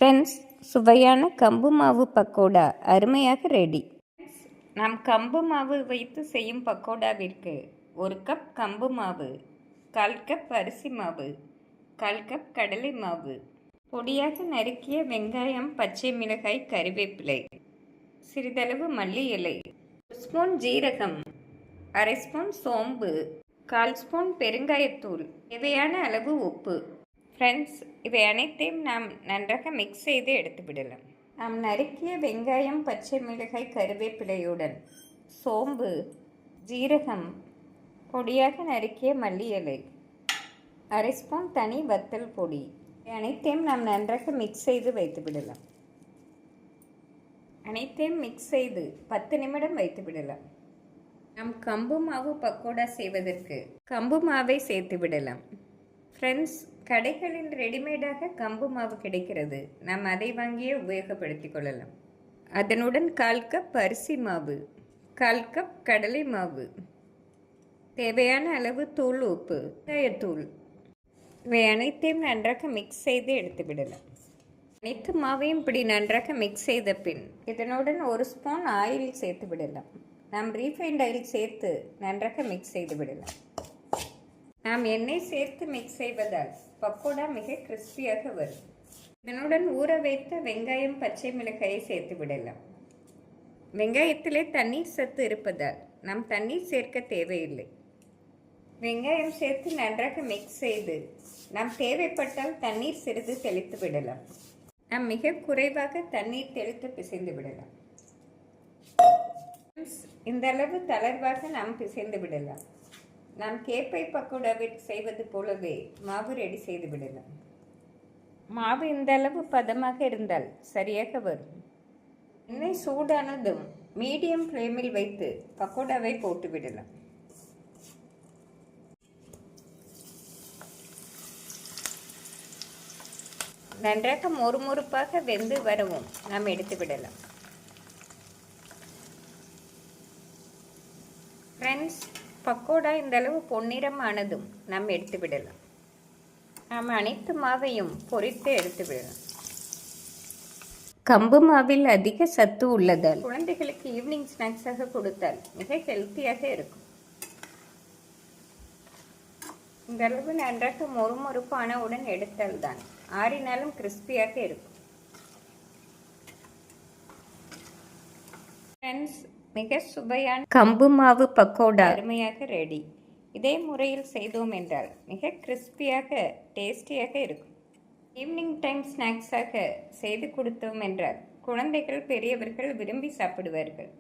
Friends, சுவையான கம்பு மாவு பக்கோடா அருமையாக ரெடி. நாம் கம்பு மாவு வைத்து செய்யும் பக்கோடாவிற்கு 1 கப் கம்பு மாவு, 1/4 கப் அரிசி மாவு, 1/4 கப் கடலை மாவு, பொடியாக நறுக்கிய வெங்காயம், பச்சை மிளகாய், கறிவேப்பிலை, சிறிதளவு மல்லி இலை, 1 ஸ்பூன் ஜீரகம், 1/2 ஸ்பூன் சோம்பு, 1/4 ஸ்பூன் பெருங்காயத்தூள், தேவையான அளவு உப்பு. ஃப்ரெண்ட்ஸ், இவை அனைத்தையும் நாம் நன்றாக மிக்ஸ் செய்து எடுத்துவிடலாம். நாம் நறுக்கிய வெங்காயம், பச்சை மிளகாய், கருவேப்பிலையுடன் சோம்பு, ஜீரகம், பொடியாக நறுக்கிய மல்லி இலை, 1/2 ஸ்பூன் தனி வத்தல் பொடி, அனைத்தையும் நாம் நன்றாக மிக்ஸ் செய்து வைத்துவிடலாம். அனைத்தையும் மிக்ஸ் செய்து 10 நிமிடம் வைத்துவிடலாம். நாம் கம்பு மாவு பக்கோடா செய்வதற்கு கம்பு மாவை சேர்த்து விடலாம். ஃப்ரெண்ட்ஸ், கடைகளில் ரெடிமேடாக கம்பு மாவு கிடைக்கிறது. நாம் அதை வாங்கியே உபயோகப்படுத்திக் கொள்ளலாம். அதனுடன் 1/4 கப் அரிசி மாவு, 1/4 கப் கடலை மாவு, தேவையான அளவு தூள் உப்பு, தூள், இவை அனைத்தையும் நன்றாக மிக்ஸ் செய்து எடுத்துவிடலாம். அனைத்து மாவையும் இப்படி நன்றாக மிக்ஸ் செய்த பின் இதனுடன் 1 ஸ்பூன் ஆயில் சேர்த்து விடலாம். நாம் ரீஃபைண்ட் ஆயில் சேர்த்து நன்றாக மிக்ஸ் செய்து விடலாம். நாம் எண்ணெய் சேர்த்து மிக்ஸ் செய்வதால் பக்கோடா மிக கிறிஸ்பியாக வரும். இதனுடன் ஊற வைத்த வெங்காயம், பச்சை மிளகாயை சேர்த்து விடலாம். வெங்காயத்திலே தண்ணீர் சத்து இருப்பதால் நாம் தண்ணீர் சேர்க்க தேவையில்லை. வெங்காயம் சேர்த்து நன்றாக மிக்ஸ் செய்து நாம் தேவைப்பட்டால் தண்ணீர் சிறிது தெளித்து விடலாம். நாம் மிக குறைவாக தண்ணீர் தெளித்து பிசைந்து விடலாம். இந்த அளவு தளர்வாக நாம் பிசைந்து விடலாம். நாம் கேப்பை பக்கோடாவில் செய்வது போலவே மாவு ரெடி செய்து விடலாம். மாவு இந்த அளவு பதமாக இருந்தால் சரியாக வரும். எண்ணெய் சூடானதும் மீடியம் ஃப்ளேமில் வைத்து பக்கோடாவை போட்டு விடலாம். நன்றாக மொறுமொறுப்பாக வெந்து வரவும் நாம் எடுத்து விடலாம். ஃப்ரெண்ட்ஸ், பக்கோடா இந்த அளவு பொன்னிறமானதும் நாம் எடுத்து விடலாம். நாம் அனைத்து மாவையும் பொரித்து எடுத்து விடலாம். கம்பு மாவில் அதிக சத்து உள்ளதால் குழந்தைகளுக்கு ஈவினிங் ஸ்நாக்ஸாக கொடுத்தால் மிக ஹெல்த்தியாக இருக்கும். இந்த அளவு நன்றாக மொறுமொறுப்பானவுடன் எடுத்தால்தான் ஆறினாலும் கிறிஸ்பியாக இருக்கும். ஃப்ரெண்ட்ஸ், மிக சுவையான கம்பு மாவு பக்கோடா அருமையாக ரெடி. இதே முறையில் செய்தோம் என்றால் மிக கிறிஸ்பியாக டேஸ்டியாக இருக்கும். ஈவினிங் டைம் ஸ்நாக்ஸாக செய்து கொடுத்தோம் என்றால் குழந்தைகள், பெரியவர்கள் விரும்பி சாப்பிடுவார்கள்.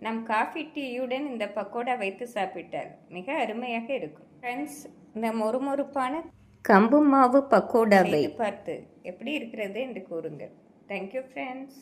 நம் காஃபி டீயுடன் இந்த பக்கோடா வைத்து சாப்பிட்டால் மிக அருமையாக இருக்கும். ஃப்ரெண்ட்ஸ், இந்த மொறுமொறுப்பான கம்பு மாவு பக்கோடாவை பார்த்து எப்படி இருக்கிறது என்று கூறுங்கள். Thank you friends.